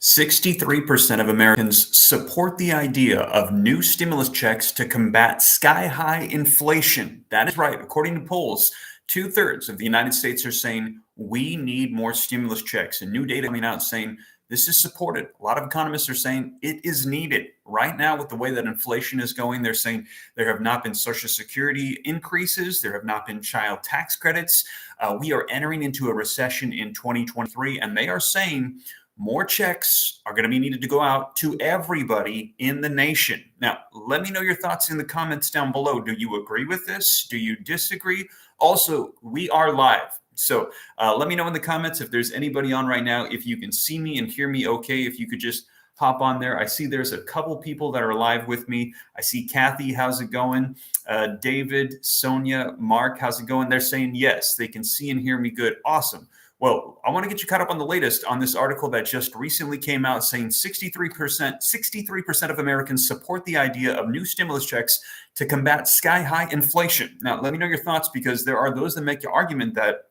63% of Americans support the idea of new stimulus checks to combat sky high inflation. That is right. According to polls, two-thirds of the United States are saying we need more stimulus checks. And new data coming out saying this is supported. A lot of economists are saying it is needed. Right now, with the way that inflation is going, they're saying there have not been Social Security increases, there have not been child tax credits. We are entering into a recession in 2023, and they are saying more checks are going to be needed to go out to everybody in the nation. Now, let me know your thoughts in the comments down below. Do you agree with this? Do you disagree? Also, we are live. So let me know in the comments if there's anybody on right now, if you can see me and hear me okay, if you could just hop on there. I see there's a couple people that are live with me. I see Kathy, how's it going? David, Sonia, Mark, how's it going? They're saying yes, they can see and hear me good. Awesome. Well, I want to get you caught up on the latest on this article that just recently came out saying 63% of Americans support the idea of new stimulus checks to combat sky-high inflation. Now, let me know your thoughts, because there are those that make the argument that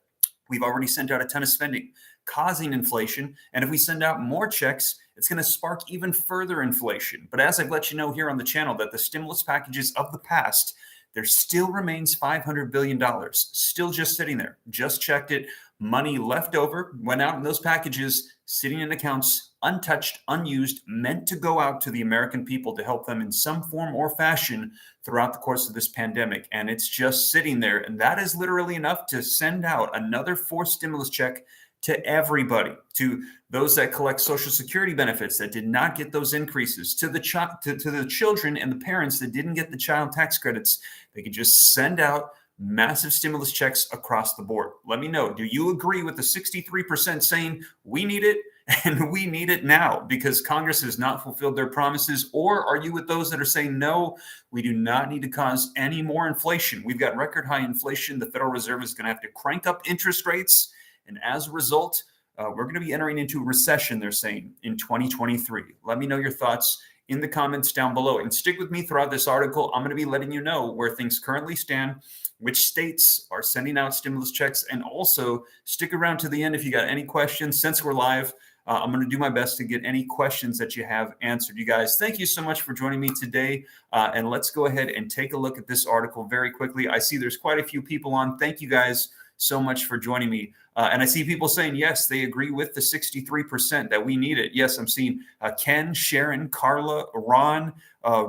we've already sent out a ton of spending, causing inflation. And if we send out more checks, it's going to spark even further inflation. But as I've let you know here on the channel, that the stimulus packages of the past, there still remains $500 billion still just sitting there. Just checked it. Money left over went out in those packages, sitting in accounts, untouched, unused, meant to go out to the American people to help them in some form or fashion throughout the course of this pandemic. And it's just sitting there. And that is literally enough to send out another forced stimulus check to everybody, to those that collect Social Security benefits that did not get those increases, to the children and the parents that didn't get the child tax credits. They could just send out massive stimulus checks across the board. Let me know. Do you agree with the 63% saying we need it and we need it now because Congress has not fulfilled their promises? Or are you with those that are saying, no, we do not need to cause any more inflation? We've got record high inflation. The Federal Reserve is going to have to crank up interest rates. And as a result, we're going to be entering into a recession, they're saying, in 2023. Let me know your thoughts in the comments down below. And stick with me throughout this article. I'm going to be letting you know where things currently stand, which states are sending out stimulus checks, and also stick around to the end if you got any questions. Since we're live, I'm going to do my best to get any questions that you have answered. You guys, thank you so much for joining me today. And let's go ahead and take a look at this article very quickly. I see there's quite a few people on. Thank you guys so much for joining me. And I see people saying, yes, they agree with the 63% that we need it. Yes, I'm seeing Ken, Sharon, Carla, Ron,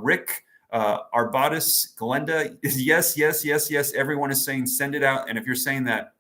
Rick, Arbatis, Glenda. Yes. Everyone is saying send it out. And if you're saying that,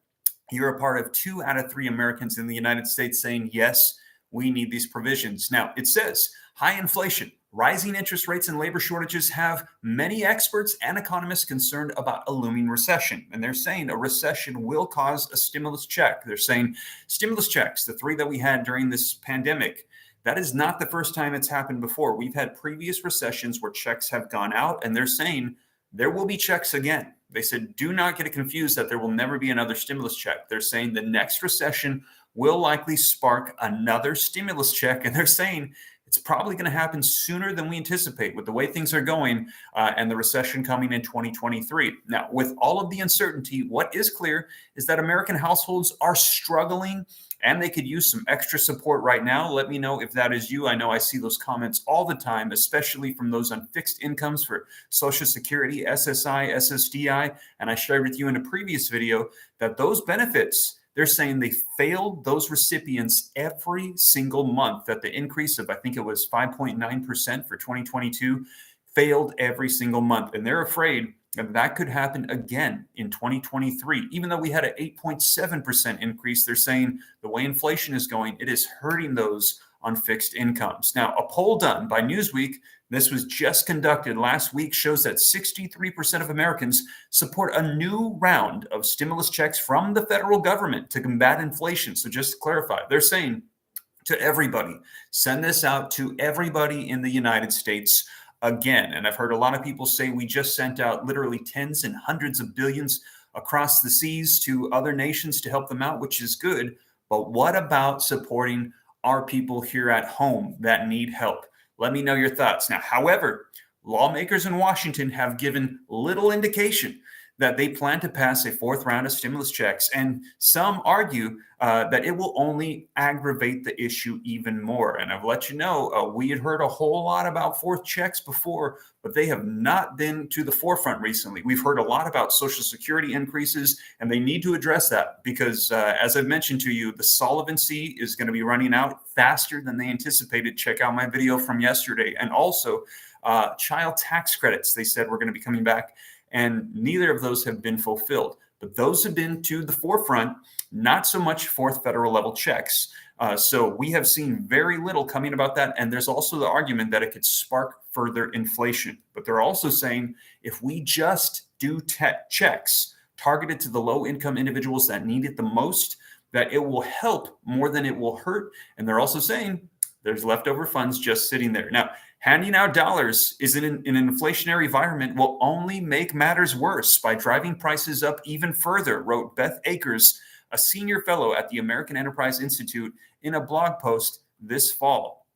you're a part of 2 out of 3 Americans in the United States saying, yes, we need these provisions. Now, it says high inflation, rising interest rates, and labor shortages have many experts and economists concerned about a looming recession. And they're saying a recession will cause a stimulus check. They're saying stimulus checks, the 3 that we had during this pandemic, that is not the first time it's happened before. We've had previous recessions where checks have gone out, and they're saying there will be checks again. They said, do not get it confused that there will never be another stimulus check. They're saying the next recession will likely spark another stimulus check. And they're saying it's probably going to happen sooner than we anticipate with the way things are going and the recession coming in 2023. Now, with all of the uncertainty, what is clear is that American households are struggling and they could use some extra support right now. Let me know if that is you. I know I see those comments all the time, especially from those on fixed incomes for Social Security, SSI, SSDI. And I shared with you in a previous video that those benefits, they're saying they failed those recipients every single month, that the increase of, I think it was 5.9% for 2022, failed every single month. And they're afraid that could happen again in 2023. Even though we had an 8.7% increase, they're saying the way inflation is going, it is hurting those on fixed incomes. Now, a poll done by Newsweek, this was just conducted last week, shows that 63% of Americans support a new round of stimulus checks from the federal government to combat inflation. So just to clarify, they're saying to everybody, send this out to everybody in the United States again. And I've heard a lot of people say we just sent out literally tens and hundreds of billions across the seas to other nations to help them out, which is good. But what about supporting our people here at home that need help? Let me know your thoughts. Now, however, lawmakers in Washington have given little indication that they plan to pass a fourth round of stimulus checks. And some argue that it will only aggravate the issue even more. And I've let you know, we had heard a whole lot about fourth checks before, but they have not been to the forefront recently. We've heard a lot about Social Security increases, and they need to address that because, as I've mentioned to you, the solvency is going to be running out faster than they anticipated. Check out my video from yesterday. And also, child tax credits, they said were going to be coming back, and neither of those have been fulfilled. But those have been to the forefront, not so much fourth federal level checks. So we have seen very little coming about that. And there's also the argument that it could spark further inflation. But they're also saying if we just do checks targeted to the low income individuals that need it the most, that it will help more than it will hurt. And they're also saying there's leftover funds just sitting there. Now, handing out dollars in an inflationary environment will only make matters worse by driving prices up even further, wrote Beth Akers, a senior fellow at the American Enterprise Institute, in a blog post this fall.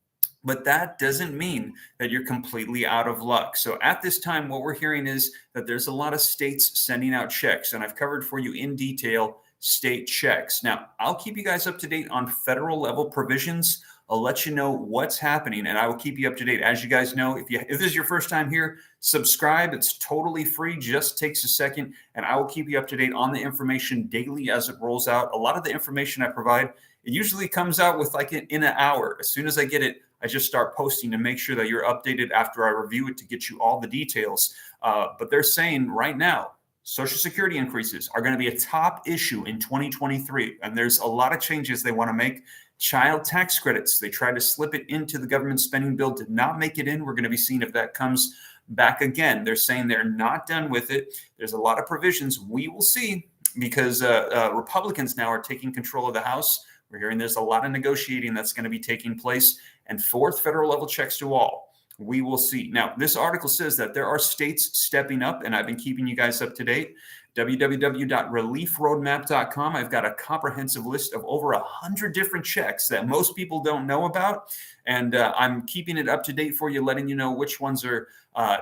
But that doesn't mean that you're completely out of luck. So at this time, what we're hearing is that there's a lot of states sending out checks, and I've covered for you in detail state checks. Now, I'll keep you guys up to date on federal level provisions. I'll let you know what's happening, and I will keep you up to date. As you guys know, if this is your first time here, subscribe. It's totally free, just takes a second, and I will keep you up to date on the information daily as it rolls out. A lot of the information I provide, it usually comes out with in an hour. As soon as I get it, I just start posting to make sure that you're updated after I review it to get you all the details. But they're saying right now, Social Security increases are going to be a top issue in 2023, and there's a lot of changes they want to make. Child tax credits, they tried to slip it into the government spending bill, did not make it in. We're going to be seeing if that comes back again. They're saying they're not done with it. There's a lot of provisions. We will see because Republicans now are taking control of the House. We're hearing there's a lot of negotiating that's going to be taking place, and fourth federal level checks to all. We will see. Now, this article says that there are states stepping up, and I've been keeping you guys up to date. www.reliefroadmap.com. I've got a comprehensive list of over 100 different checks that most people don't know about. And I'm keeping it up to date for you, letting you know which ones are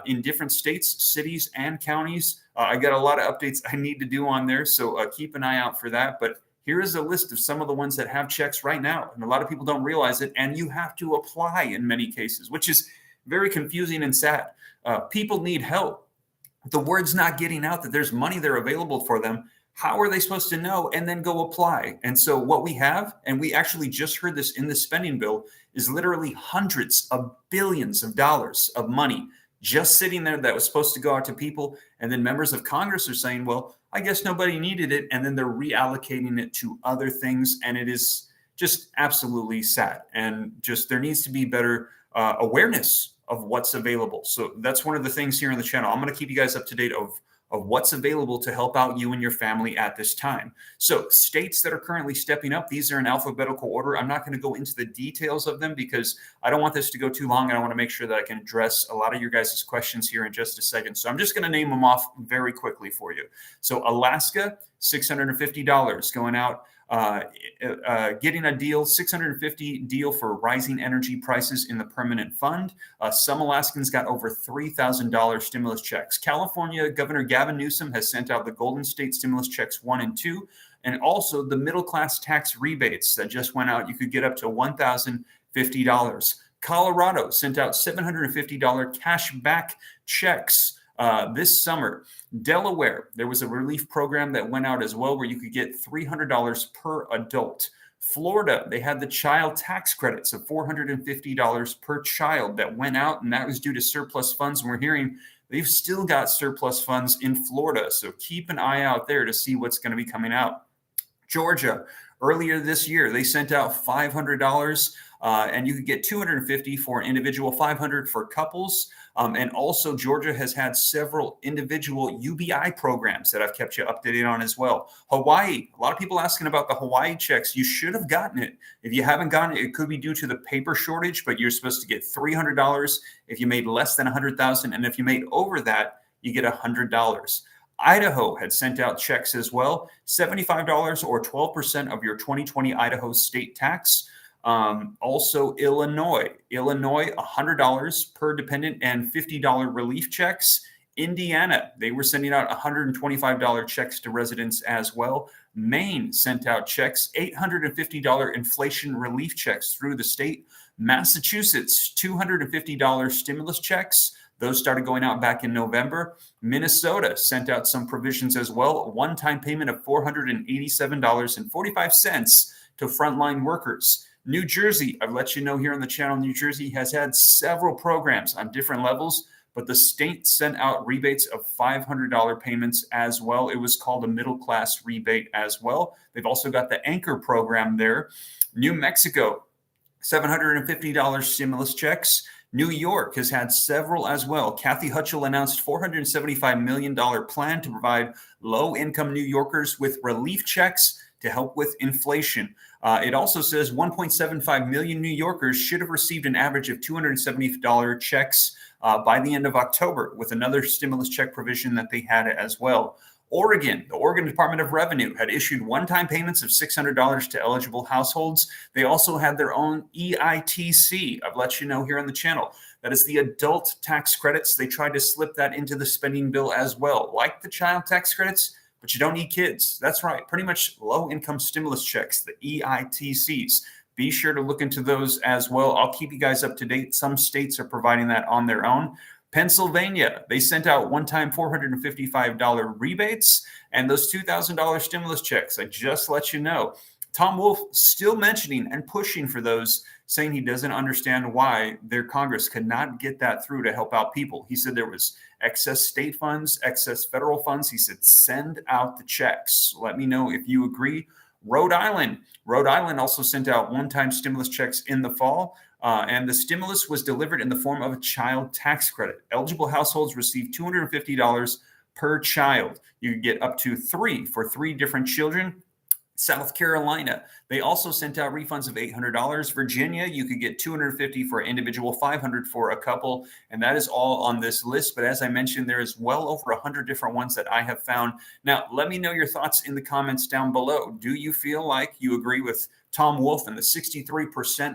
in different states, cities, and counties. I got a lot of updates I need to do on there, so keep an eye out for that. But here is a list of some of the ones that have checks right now. And a lot of people don't realize it, and you have to apply in many cases, which is very confusing and sad. People need help. The word's not getting out that there's money there available for them. How are they supposed to know and then go apply? And so what we have, and we actually just heard this in the spending bill, is literally hundreds of billions of dollars of money just sitting there that was supposed to go out to people. And then members of Congress are saying, well, I guess nobody needed it. And then they're reallocating it to other things. And it is just absolutely sad. And just there needs to be better awareness of what's available. So that's one of the things here on the channel. I'm going to keep you guys up to date of what's available to help out you and your family at this time. So states that are currently stepping up, these are in alphabetical order. I'm not going to go into the details of them because I don't want this to go too long. I want to make sure that I can address a lot of your guys' questions here in just a second. So I'm just going to name them off very quickly for you. So Alaska, $650 going out. Getting a deal, $650 deal for rising energy prices in the permanent fund. Some Alaskans got over $3,000 stimulus checks. California Governor Gavin Newsom has sent out the Golden State stimulus checks 1 and 2, and also the middle class tax rebates that just went out. You could get up to $1,050. Colorado sent out $750 cash back checks this summer. Delaware, there was a relief program that went out as well where you could get $300 per adult. Florida, they had the child tax credits of $450 per child that went out, and that was due to surplus funds. And we're hearing they've still got surplus funds in Florida. So keep an eye out there to see what's going to be coming out. Georgia, earlier this year, they sent out $500, and you could get $250 for an individual, $500 for couples. And also, Georgia has had several individual UBI programs that I've kept you updated on as well. Hawaii, a lot of people asking about the Hawaii checks. You should have gotten it. If you haven't gotten it, it could be due to the paper shortage, but you're supposed to get $300 if you made less than $100,000. And if you made over that, you get $100. Idaho had sent out checks as well, $75 or 12% of your 2020 Idaho state tax. Also Illinois, $100 per dependent and $50 relief checks. Indiana, they were sending out $125 checks to residents as well. Maine sent out checks, $850 inflation relief checks through the state. Massachusetts, $250 stimulus checks. Those started going out back in November. Minnesota sent out some provisions as well. A one-time payment of $487.45 to frontline workers. New Jersey, I've let you know here on the channel, New Jersey has had several programs on different levels, but the state sent out rebates of $500 payments as well. It was called a middle class rebate as well. They've also got the Anchor program there. New Mexico, $750 stimulus checks. New York has had several as well. Kathy Hochul announced $475 million plan to provide low-income New Yorkers with relief checks to help with inflation. It also says 1.75 million New Yorkers should have received an average of $270 checks by the end of October, with another stimulus check provision that they had as well. Oregon, the Oregon Department of Revenue had issued one-time payments of $600 to eligible households. They also had their own EITC. I've let you know here on the channel. That is the adult tax credits. They tried to slip that into the spending bill as well, like the child tax credits, but you don't need kids. That's right. Pretty much low-income stimulus checks, the EITCs. Be sure to look into those as well. I'll keep you guys up to date. Some states are providing that on their own. Pennsylvania, they sent out one-time $455 rebates and those $2,000 stimulus checks. I just let you know. Tom Wolf still mentioning and pushing for those, saying he doesn't understand why their Congress could not get that through to help out people. He said there was excess state funds, excess federal funds. He said, send out the checks. Let me know if you agree. Rhode Island also sent out one-time stimulus checks in the fall. And the stimulus was delivered in the form of a child tax credit. Eligible households received $250 per child. You could get up to 3 for 3 different children. South Carolina, they also sent out refunds of $800. Virginia, you could get $250 for an individual, $500 for a couple, and that is all on this list. But as I mentioned, there is well over 100 different ones that I have found. Now, let me know your thoughts in the comments down below. Do you feel like you agree with Tom Wolf and the 63%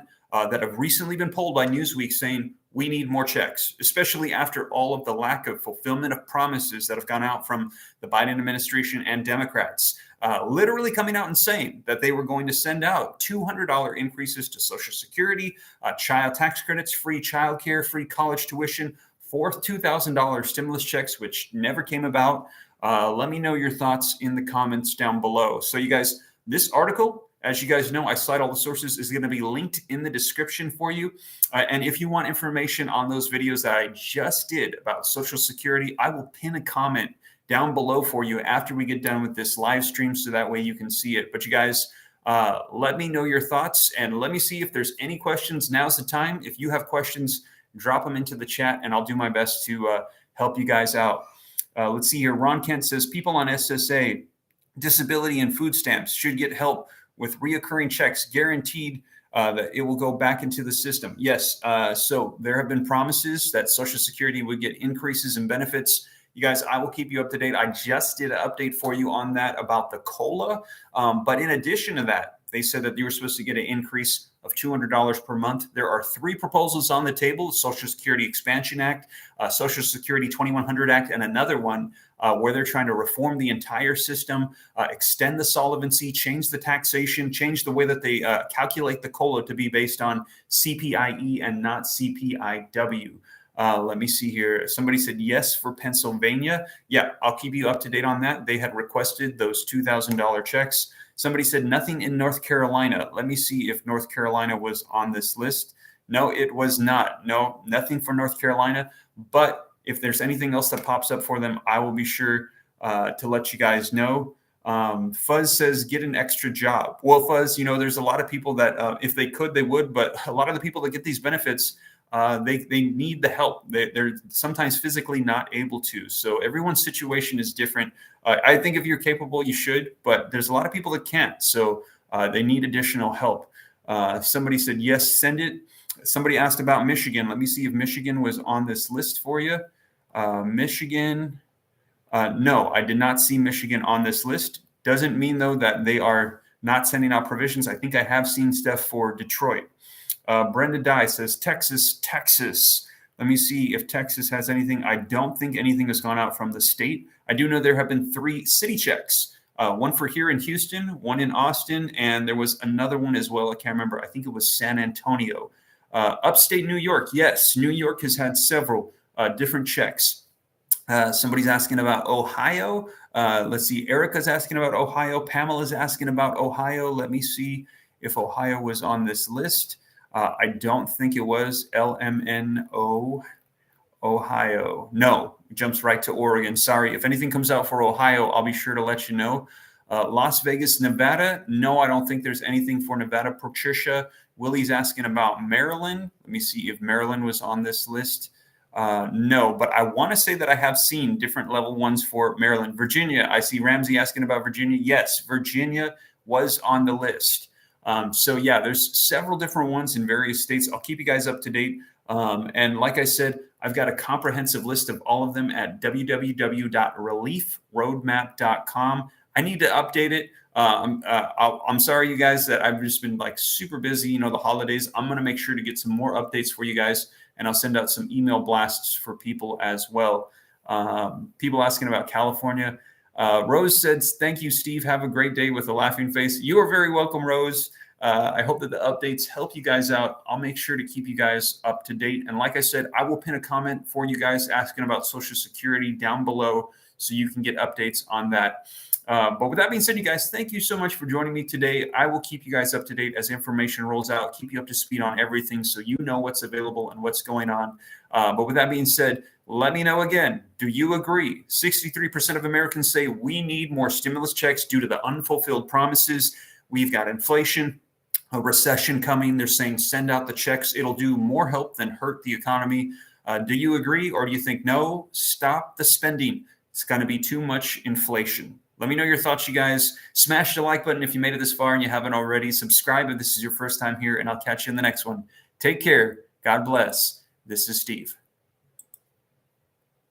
that have recently been polled by Newsweek saying we need more checks, especially after all of the lack of fulfillment of promises that have gone out from the Biden administration and Democrats, literally coming out and saying that they were going to send out $200 increases to Social Security, child tax credits, free childcare, free college tuition, fourth $2,000 stimulus checks, which never came about. Let me know your thoughts in the comments down below. So you guys, this article, as you guys know, I cite all the sources, is going to be linked in the description for you. And if you want information on those videos that I just did about Social Security, I will pin a comment down below for you after we get done with this live stream, so that way you can see it. But you guys, let me know your thoughts, and let me see if there's any questions. Now's the time. If you have questions, drop them into the chat, and I'll do my best to help you guys out. Let's see here. Ron Kent says, people on SSA, disability, and food stamps should get help with reoccurring checks, guaranteed that it will go back into the system. Yes, so there have been promises that Social Security would get increases in benefits. You guys, I will keep you up to date. I just did an update for you on that about the COLA. But in addition to that, they said that you were supposed to get an increase of $200 per month. There are 3 proposals on the table: the Social Security Expansion Act, Social Security 2100 Act, and another one where they're trying to reform the entire system, extend the solvency, change the taxation, change the way that they calculate the COLA to be based on CPIE and not CPIW. Let me see here. Somebody said yes for Pennsylvania. Yeah, I'll keep you up to date on that. They had requested those $2,000 checks. Somebody said nothing in North Carolina. Let me see if North Carolina was on this list. No, it was not. No, nothing for North Carolina. But if there's anything else that pops up for them, I will be sure to let you guys know. Fuzz says, get an extra job. Well, Fuzz, you know, there's a lot of people that if they could, they would. But a lot of the people that get these benefits, they need the help. They're sometimes physically not able to. So everyone's situation is different. I think if you're capable, you should, but there's a lot of people that can't. So they need additional help. Somebody said, yes, send it. Somebody asked about Michigan. Let me see if Michigan was on this list for you. Michigan. No, I did not see Michigan on this list. Doesn't mean, though, that they are not sending out provisions. I think I have seen stuff for Detroit. Brenda Dye says, Texas. Let me see if Texas has anything. I don't think anything has gone out from the state. I do know there have been 3 city checks. One for here in Houston, one in Austin, and there was another one as well. I can't remember. I think it was San Antonio. Upstate New York, yes. New York has had several different checks. Somebody's asking about Ohio. Let's see. Erica's asking about Ohio. Pamela's asking about Ohio. Let me see if Ohio was on this list. I don't think it was. LMNO, Ohio. No, it jumps right to Oregon. Sorry. If anything comes out for Ohio, I'll be sure to let you know. Las Vegas, Nevada. No, I don't think there's anything for Nevada. Patricia. Willie's asking about Maryland. Let me see if Maryland was on this list. No, but I want to say that I have seen different level ones for Maryland. Virginia, I see Ramsey asking about Virginia. Yes, Virginia was on the list. So yeah, there's several different ones in various states. I'll keep you guys up to date. And like I said, I've got a comprehensive list of all of them at www.reliefroadmap.com. I need to update it. I'm sorry, you guys, that I've just been like super busy, the holidays. I'm going to make sure to get some more updates for you guys, and I'll send out some email blasts for people as well. People asking about California. Rose said, thank you, Steve. Have a great day with a laughing face. You are very welcome, Rose. I hope that the updates help you guys out. I'll make sure to keep you guys up to date. And like I said, I will pin a comment for you guys asking about Social Security down below so you can get updates on that. But with that being said, you guys, thank you so much for joining me today. I will keep you guys up to date as information rolls out, keep you up to speed on everything so you know what's available and what's going on. But with that being said, let me know again, do you agree? 63% of Americans say we need more stimulus checks due to the unfulfilled promises. We've got inflation, a recession coming. They're saying send out the checks. It'll do more help than hurt the economy. Do you agree, or do you think, no, stop the spending? It's going to be too much inflation. Let me know your thoughts, you guys. Smash the like button if you made it this far and you haven't already. Subscribe if this is your first time here, and I'll catch you in the next one. Take care. God bless. This is Steve.